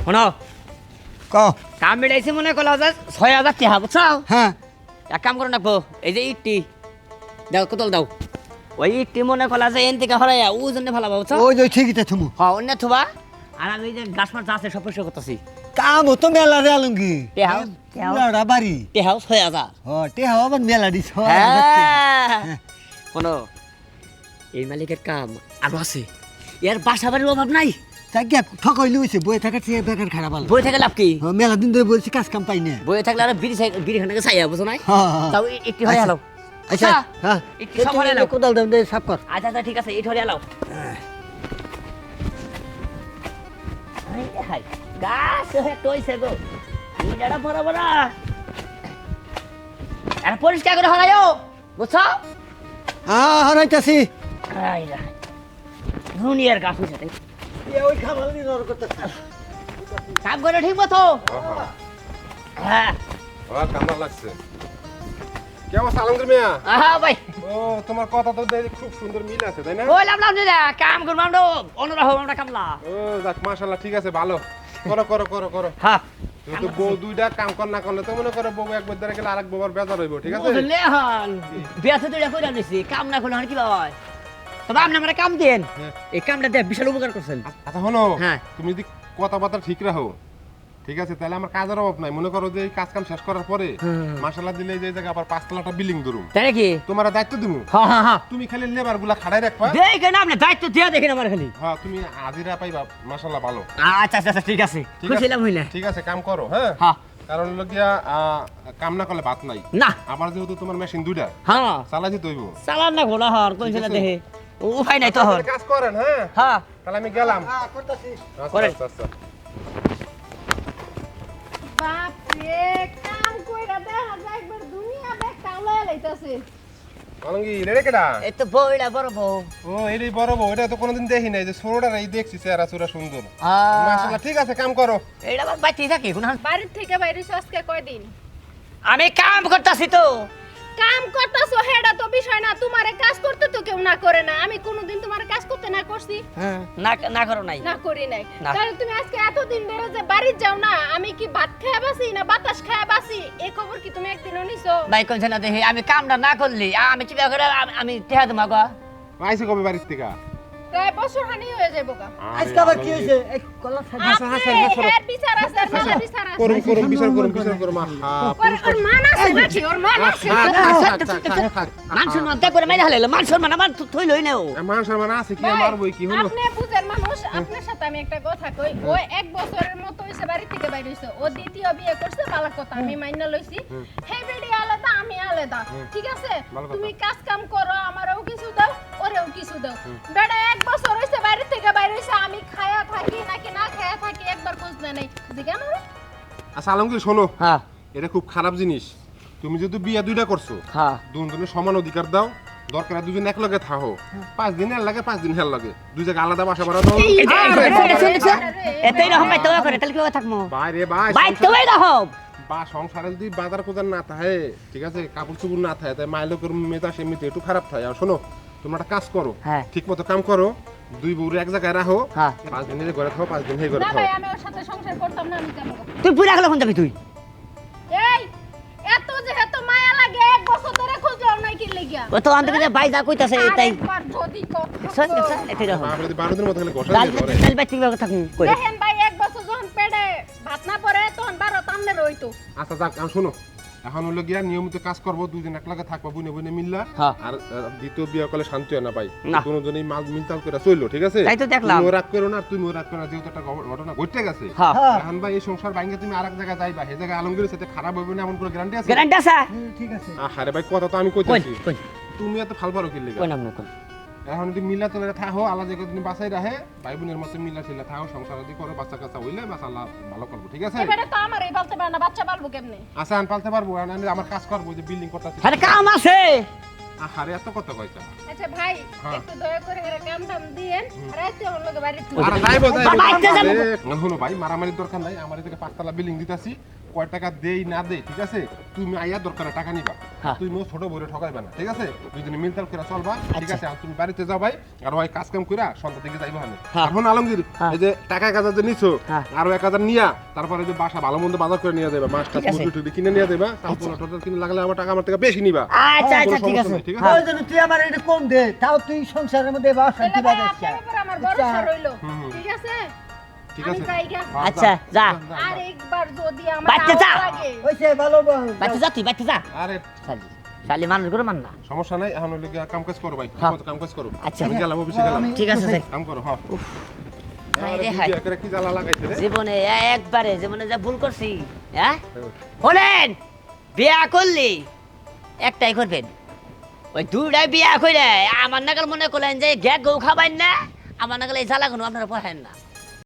শোনো ক কাম মিলাইছে মনে করলো যে 6000 টাকা বুঝছো হ্যাঁ এক কাম করো নাকবো এই যে ইটটি দাও কতল দাও ওই ইটটি মনে করলো যে এন থেকে হরাইয়া ও জন্য ভালো বুঝছো ওই যে ঠিকই তো তুমি হ্যাঁ অন্য থুবা আর আমি যে গাছ মাছ আছে সব পরিষ্কার করতেছি কাম তো মেলা রে আলঙ্গি টেহাও লাড়া বাড়ি টেহাও 6000 তে হাওয়া আবার মেলা দিছ হ্যাঁ শোনো এই মালিকের কাম আরো আছে এর বাসা বাড়ির অভাব নাই তাকে ঠকাইলি হইছে বই থাকার চেয়ে বেকার খারাপ আলো বই থেকে লাভ কি মেলা দিন ধরে বলছি কাজ কাম পাই না বই থাকলে আর বিড়ি খানাকে চাইয়া বুঝো নাই তাও একটু হরে আলো আচ্ছা হ্যাঁ একটু সব হরে আলো কোদাল দাও দে সাফ কর আচ্ছা আচ্ছা ঠিক আছে এই হরে আলো হাই গাছ হয়ে টইছে গো ইডাটা বড় বড় আর পরিষ্কার করে হরাইও বুঝছো হরাইতাছি আই রা দুনিয়ার গাছ হইছে ওই খাবার দিন ওর করতে কাম করে ঠিক মতো হ্যাঁ কামড়া লাগছে কেমন সালামদের মিয়া আহা ভাই ও তোমার কথা তো দেখি খুব সুন্দর মিল আছে তাই না বললাম না দিদা কাম করব আমরা অনুরাহ আমরা কামলা ও যাক মাশাআল্লাহ ঠিক আছে ভালো করো হ্যাঁ তো বউ দুইটা কাম কর না করলে তো মনে করো বউ একবার ধরে গেলে আরেক বউর বেজার হইব ঠিক আছে বুঝলে হন বিয়াতে দুইটা কইরা নিছি কাম না করলে কি হয় তবে আপনি আমরা কাম দেন এই কামটা দিয়ে বিশাল উপকার করছেন আচ্ছা শোনো হ্যাঁ। তুমি যদি কথাবার্তা ঠিক রাখো ঠিক আছে তাহলে আমার কাজের অভাব নাই মনে করো যে এই কাজ কাম শেষ করার পরে মাশাআল্লাহ দিলে যে জায়গা আবার 5 তলাটা বিল্ডিং ধরুম তাই নাকি তোমার দায়িত্ব দিমু হ্যাঁ হ্যাঁ হ্যাঁ তুমি খালি লেবার গুলা খাড়াই রাখবা দেখেন আপনি দায়িত্ব দিয়ে দেখেন আমার খালি হ্যাঁ তুমি হাজিরা পাইবা মাশাআল্লাহ ভালো আচ্ছা আচ্ছা ঠিক আছে ঠিক আছে? খুশিলাম হইলা ঠিক আছে কাম করো হ্যাঁ হ্যাঁ কারণ লগিয়া কাম না করলে ভাত নাই না আমার যেহেতু তোমার মেশিন দুইটা হ্যাঁ চালাইতে তৈব চালান না ঘোড়া হর কোনছে না দেখে উপায় নাই তো হর কাজ করেন হ্যাঁ হ্যাঁ তাহলে আমি গেলাম করতেছি করেন। আচ্ছা বাপরে কাম কইরা দেখা যায় একবার দুনিয়া দেখ কামলা লাইতাছে অলঙ্গি রেড়ে কেডা এই তো বউটা বড় বউ ও এটাই বড় বউ এটা তো কোনোদিন দেখি নাই যে ছোটটা এই দেখছি চেহারা চূড়া সুন্দর মাশাআল্লাহ ঠিক আছে কাম করো এইটা আবার বাইতে থাকি কোন বাড়ির থেকে বাইরে আজকে কয়দিন আমি কাম করতেছি তো কাম করতাছো হেডা তো বিষয় না তোমারে কাজ করতে তো কেউ না করে না আমি কোনোদিন তোমারে কাজ করতে না করছি না না করো নাই না করি নাই না। তাহলে তুমি আজকে এতদিন ধরে যে বাড়ি যাও না আমি কি ভাত খেয়ে বাসি না বাতাস খেয়ে বাসি এই খবর কি তুমি একদিনও নিছো ভাই কোনছে না দেখি আমি কামটা না করলি আমি কি করে আমি টেহা দেবো গো আইছে কবে বাড়ির থেকে প্রায় বছর হানি হয়ে যাবো গা আজকে আবার কি হইছে এই কলা আপনি হেড বিচার আছে আর মালা বিচার আছে করুম বিচার করুম ওর মান আছে নাকি ওর মান আছে মান সম্মান তে করে মাইরা হলে মান সম্মান আমার থই লই নাও মান সম্মান আছে কি মারবই কি হলো আপনি বুঝেন মানুষ আপনার সাথে আমি একটা কথা কই ও এক বছরের মতো হইছে বাড়ি থেকে বাইরে হইছে ও দ্বিতীয় বিয়ে করছে ভালো কথা আমি মাইনা লইছি হে বেডি আলাদা আমি আলাদা ঠিক আছে ভালো কথা। তুমি কাজ কাম করো আমারও কিছু দাও ওরেও কিছু দাও বেটা এক বছর হইছে বাড়ি থেকে বাইরে হইছে আমি খায়া থাকি নাকি না খায়া থাকি একবার খোঁজ না নাই জিজ্ঞান আচ্ছা আলমগীর শোনো হ্যাঁ এটা খুব খারাপ জিনিস তুমি যদি বিয়ে দুইটা করছো হ্যাঁ দুজনের সমান অধিকার দাও দরকার দুজন এক লগে থাকো 5 দিন এর লাগে 5 দিন হেল লাগে দুই জায়গা আলাদা বাসা ভাড়া দাও এতই রকম ভাই তো করে তাহলে কি থাকমু বাইরে ভাই ভাই তোই রকম বা সংসারে যদি বাজার কোজার না থাকে ঠিক আছে কাপড় চুপড় না থাকে তাই মাইলো করে মেজাজ এমনিতে একটু খারাপ থাকে আর শোনো তোমরা একটা কাজ করো হ্যাঁ। ঠিক মতো কাম করো দুই বউরে এক জায়গায় রাখো হ্যাঁ। 5 দিনের ঘরে থাকো 5 দিন হে ঘরে না থাকো ভাই আমি ওর সাথে সংসার করতাম না আমি যাবো তুই পুরা গেল কোন যাবি তুই এই এত যেহেতু মায়া লাগে এক বছর ধরে খুঁজলাম নাই কি লাগিয়া ও তো আন্দকে যে ভাই যা কইতাছে তাই আরেকবার যদি কথা শুন শুন এতই রকম বাপরে 12 দিনের মতো খালি ঘষা ডাল দিয়ে ধরে ডাল বাচ্চি ভাবে থাকমু কই দেখেন ভাই এক বছর যখন পেটে ভাত না পড়ে তখন 12 তামনে রইতো আচ্ছা যাক আমি শোনো এখন হলো গিয়া নিয়মিত কাজ করবো দুইজন এক লগে থাকবো বুনে বুনে মিললা হ্যাঁ। আর দ্বিতীয় বিয়ে করলে শান্তি হয় না ভাই না। দুজনেই মাল মিলতাল করে চললো ঠিক আছে তাই তো দেখলাম। তুমিও রাগ করো না তুমিও রাগ করো না যেহেতু একটা ঘটনা ঘটে গেছে হ্যাঁ এখন ভাই এই সংসার ভাঙে তুমি আরেক জায়গায় যাইবা সেই জায়গায় আলমগীরের সাথে খারাপ হবে না এমন কোনো গ্যারান্টি আছে গ্যারান্টি আছে ঠিক আছে আরে ভাই কথা তো আমি কই কইতেছি কই তুমি এত ফাল পারো কি লিগা কই নাম না কই এখন যদি মিলা তোলে থাকো আল্লাহ যে তুমি বাঁচাই রাখে ভাই বোনের মতো মিলা ছিলা থাকো সংসার যদি করো বাচ্চা কাচ্চা হইলে বাস আল্লাহ ভালো করবো ঠিক আছে এবারে তো আমারই বলতে পারে না বাচ্চা পালবো কেমনে আচ্ছা আমি পালতে পারবো আমি আমার কাজ করবো যে বিল্ডিং করতেছি আরে কাম আছে আরে এত কথা কইতা আচ্ছা ভাই হ্যাঁ। একটু দয়া করে এর কাম টাম দিয়েন রাইতে আমার লগে বাড়ি আরে যাইবো বাবা, আইতে যাবো। শুনো ভাই মারামারির দরকার নাই আমার এদিকে 5 তলা বিল্ডিং দিতাছি কয় টাকা দেই না দেই ঠিক আছে তুমি আইয়া দরকারে টাকা নিবা হ্যাঁ। তুমি ছোট বইরে ঠকাইবা না ঠিক আছে দুইজনে মিলতাল করে চলবা ঠিক আছে আর তুমি বাড়িতে যাও ভাই আর ভাই কাজ কাম কইরা সন্ধ্যা থেকে যাইবা হানে হ্যাঁ। এখন আলমগীর হ্যাঁ। এই যে টাকা 1000 যে নিছো হ্যাঁ। আরো 1000 নিয়া তারপরে যে বাসা ভালো মন্দ বাজার করে নিয়ে যাবে মাছটা ঠিক আছে। মুরগি টুরগি কিনে নিয়ে যাবে তারপর টোটাল কিনে লাগলে আমার টাকা আমার থেকে বেশি নিবা আচ্ছা আচ্ছা কোনো ঠিক সমস্যা আছে নেই, ঠিক আছে? হ্যাঁ। ওই জন্য তুই আমার এটা কম দে তাও তুই সংসারের মধ্যে বা তাহলে শান্তি ভাই পাবে আপনার উপর আমার ভরসা রইলো ঠিক আছে ঠিক আমি আছে যাই গা। হ্যাঁ, আচ্ছা, যা। আর একবার যদি আমার বাড়িতে যা। আওয়াজ লাগে ওইসে ভালো বাচ্চা যা তুই বাচ্চা যা আরে শালি শালি মানুষ করে মান না সমস্যা নাই এখন হইলে গিয়া কাম কাজ করো ভাই হ্যাঁ। কাম কাজ করো আচ্ছা। আমি গেলাম অফিসে গেলাম ঠিক আছে স্যার কাম করো হ্যাঁ হায় আরে রে হায়। বিয়ে করে কি জ্বালা লাগাইছে রে জীবনে একবারে জীবনে যা ভুল করছি হ্যাঁ বলেন বিয়া করলি একটাই করবেন ওই দুইটাই বিয়া করে আমার নাগাল মনে করলেন যে গ্যাগ গৌ খাবেন না আমার নাগাল এই জ্বালা কোনো আপনারা পড়েন না